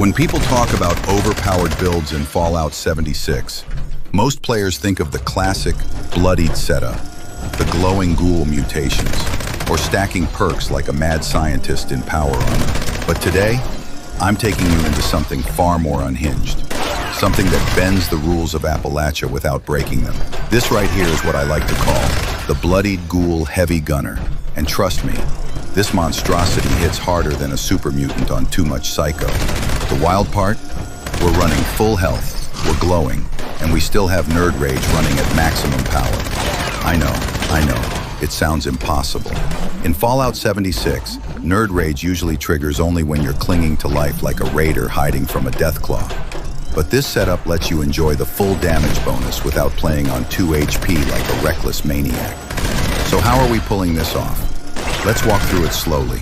When people talk about overpowered builds in Fallout 76, most players think of the classic bloodied setup, the glowing ghoul mutations, or stacking perks like a mad scientist in power armor. But today, I'm taking you into something far more unhinged, something that bends the rules of Appalachia without breaking them. This right here is what I like to call the Bloodied Ghoul Heavy Gunner. And trust me, this monstrosity hits harder than a super mutant on Too Much Psycho. The wild part? We're running full health, we're glowing, and we still have nerd rage running at maximum power. I know, it sounds impossible. In Fallout 76, nerd rage usually triggers only when you're clinging to life like a raider hiding from a deathclaw. But this setup lets you enjoy the full damage bonus without playing on 2 HP like a reckless maniac. So how are we pulling this off? Let's walk through it slowly,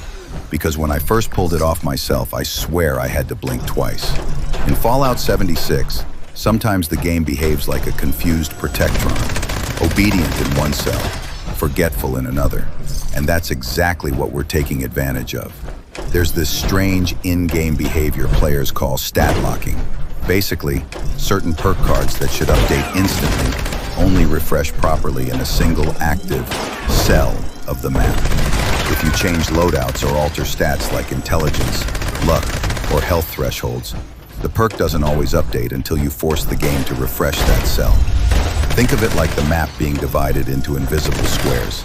because when I first pulled it off myself, I swear I had to blink twice. In Fallout 76, sometimes the game behaves like a confused protectron, obedient in one cell, forgetful in another. And that's exactly what we're taking advantage of. There's this strange in-game behavior players call stat locking. Basically, certain perk cards that should update instantly only refresh properly in a single active cell of the map. If you change loadouts or alter stats like intelligence, luck, or health thresholds, the perk doesn't always update until you force the game to refresh that cell. Think of it like the map being divided into invisible squares.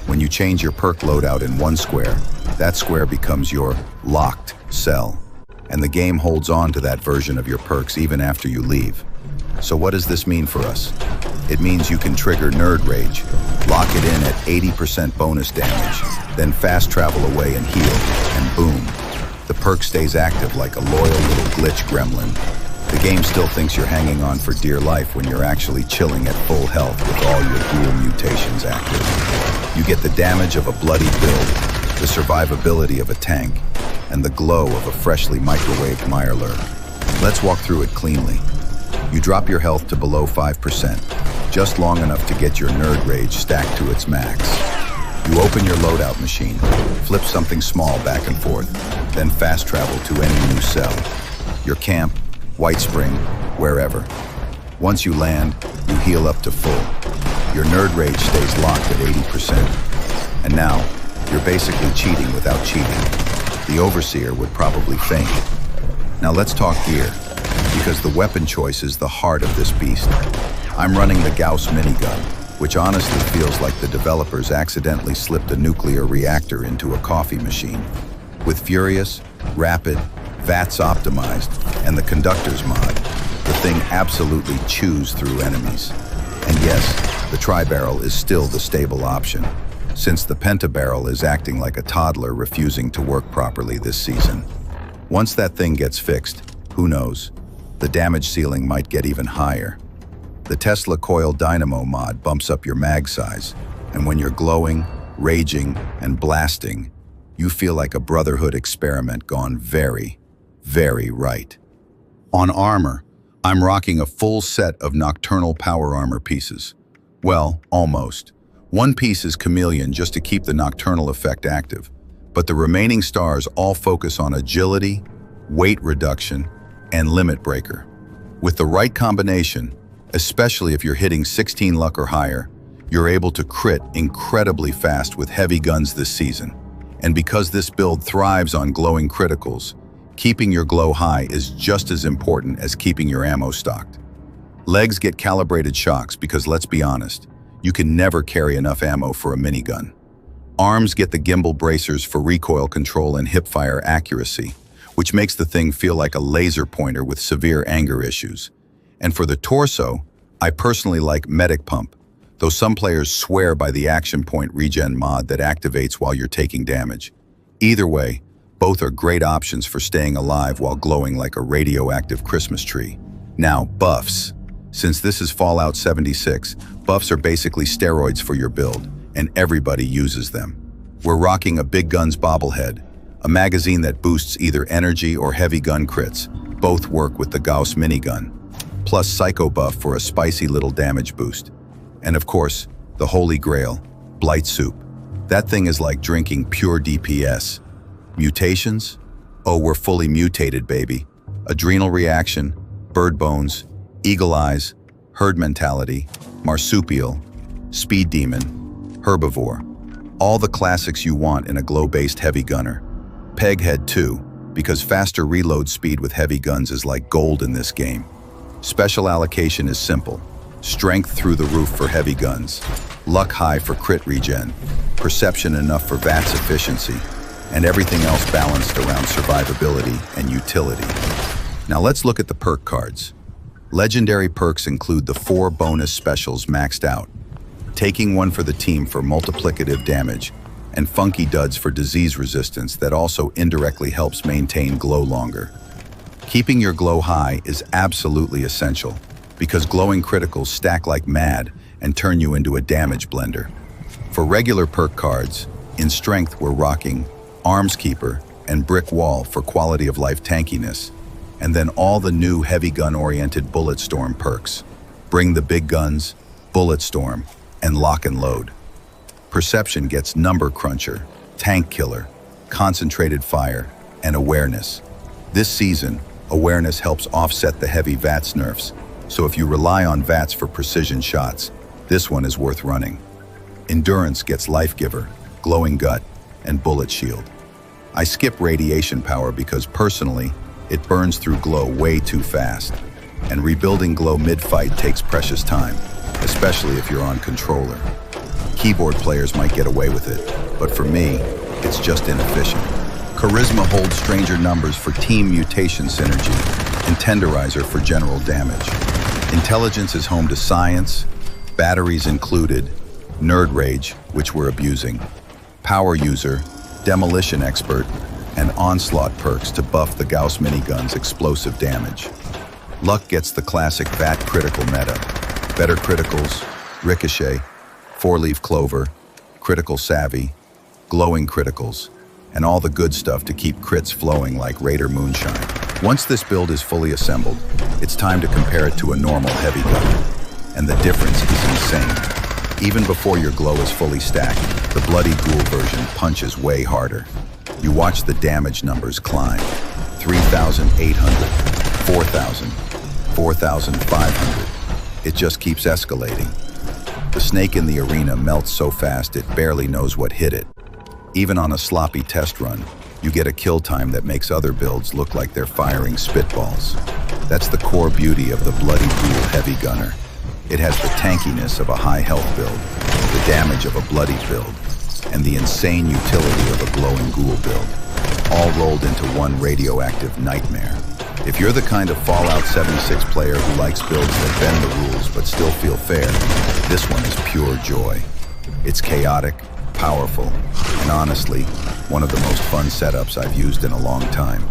When you change your perk loadout in one square, that square becomes your locked cell, and the game holds on to that version of your perks even after you leave. So what does this mean for us? It means you can trigger Nerd Rage, lock it in at 80% bonus damage, then fast travel away and heal, and boom, the perk stays active like a loyal little glitch gremlin. The game still thinks you're hanging on for dear life when you're actually chilling at full health with all your ghoul mutations active. You get the damage of a bloody build, the survivability of a tank, and the glow of a freshly microwaved Mirelurk. Let's walk through it cleanly. You drop your health to below 5%, just long enough to get your Nerd Rage stacked to its max. You open your loadout machine, flip something small back and forth, then fast travel to any new cell. Your camp, White Spring, wherever. Once you land, you heal up to full. Your Nerd Rage stays locked at 80%. And now, you're basically cheating without cheating. The Overseer would probably faint. Now let's talk gear, because the weapon choice is the heart of this beast. I'm running the Gauss minigun, which honestly feels like the developers accidentally slipped a nuclear reactor into a coffee machine. With Furious, Rapid, VATS optimized, and the Conductor's mod, the thing absolutely chews through enemies. And yes, the Tri-Barrel is still the stable option, since the Pentabarrel is acting like a toddler refusing to work properly this season. Once that thing gets fixed, who knows, the damage ceiling might get even higher. The Tesla Coil Dynamo mod bumps up your mag size, and when you're glowing, raging, and blasting, you feel like a Brotherhood experiment gone very, very right. On armor, I'm rocking a full set of Nocturnal Power Armor pieces. Well, almost. One piece is Chameleon just to keep the Nocturnal effect active, but the remaining stars all focus on agility, weight reduction, and limit breaker. With the right combination, especially if you're hitting 16 luck or higher, you're able to crit incredibly fast with heavy guns this season. And because this build thrives on glowing criticals, keeping your glow high is just as important as keeping your ammo stocked. Legs get calibrated shocks because, let's be honest, you can never carry enough ammo for a minigun. Arms get the gimbal bracers for recoil control and hipfire accuracy, which makes the thing feel like a laser pointer with severe anger issues. And for the torso, I personally like Medic Pump, though some players swear by the Action Point regen mod that activates while you're taking damage. Either way, both are great options for staying alive while glowing like a radioactive Christmas tree. Now, buffs. Since this is Fallout 76, buffs are basically steroids for your build, and everybody uses them. We're rocking a Big Guns bobblehead, a magazine that boosts either energy or heavy gun crits. Both work with the Gauss minigun. Plus Psycho buff for a spicy little damage boost. And of course, the Holy Grail, Blight Soup. That thing is like drinking pure DPS. Mutations? Oh, we're fully mutated, baby. Adrenal reaction, bird bones, eagle eyes, herd mentality, marsupial, speed demon, herbivore. All the classics you want in a glow-based heavy gunner. Peghead too, because faster reload speed with heavy guns is like gold in this game. Special allocation is simple. Strength through the roof for heavy guns, luck high for crit regen, perception enough for VATS efficiency, and everything else balanced around survivability and utility. Now let's look at the perk cards. Legendary perks include the 4 bonus specials maxed out, taking one for the team for multiplicative damage, and funky duds for disease resistance that also indirectly helps maintain glow longer. Keeping your glow high is absolutely essential, because glowing criticals stack like mad and turn you into a damage blender. For regular perk cards, in strength we're rocking Arms Keeper and Brick Wall for quality of life tankiness, and then all the new heavy gun-oriented Bullet Storm perks. Bring the big guns, Bullet Storm, and Lock and Load. Perception gets Number Cruncher, Tank Killer, Concentrated Fire, and Awareness. This season, Awareness helps offset the heavy VATS nerfs, so if you rely on VATS for precision shots, this one is worth running. Endurance gets Life Giver, Glowing Gut, and Bullet Shield. I skip Radiation Power because personally, it burns through glow way too fast, and rebuilding glow mid-fight takes precious time, especially if you're on controller. Keyboard players might get away with it, but for me, it's just inefficient. Charisma holds Stranger Numbers for team mutation synergy, and Tenderizer for general damage. Intelligence is home to Science, Batteries included, Nerd Rage, which we're abusing, Power User, Demolition Expert, and Onslaught perks to buff the Gauss minigun's explosive damage. Luck gets the classic VAT critical meta, better criticals, Ricochet, 4-leaf clover, critical savvy, glowing criticals, and all the good stuff to keep crits flowing like Raider Moonshine. Once this build is fully assembled, it's time to compare it to a normal heavy gun, and the difference is insane. Even before your glow is fully stacked, the Bloodied Ghoul version punches way harder. You watch the damage numbers climb. 3,800, 4,000, 4,500. It just keeps escalating. The snake in the arena melts so fast it barely knows what hit it. Even on a sloppy test run, you get a kill time that makes other builds look like they're firing spitballs. That's the core beauty of the Bloodied Ghoul Heavy Gunner. It has the tankiness of a high health build, the damage of a bloodied build, and the insane utility of a glowing ghoul build, all rolled into one radioactive nightmare. If you're the kind of Fallout 76 player who likes builds that bend the rules but still feel fair, this one is pure joy. It's chaotic, powerful, and honestly, one of the most fun setups I've used in a long time.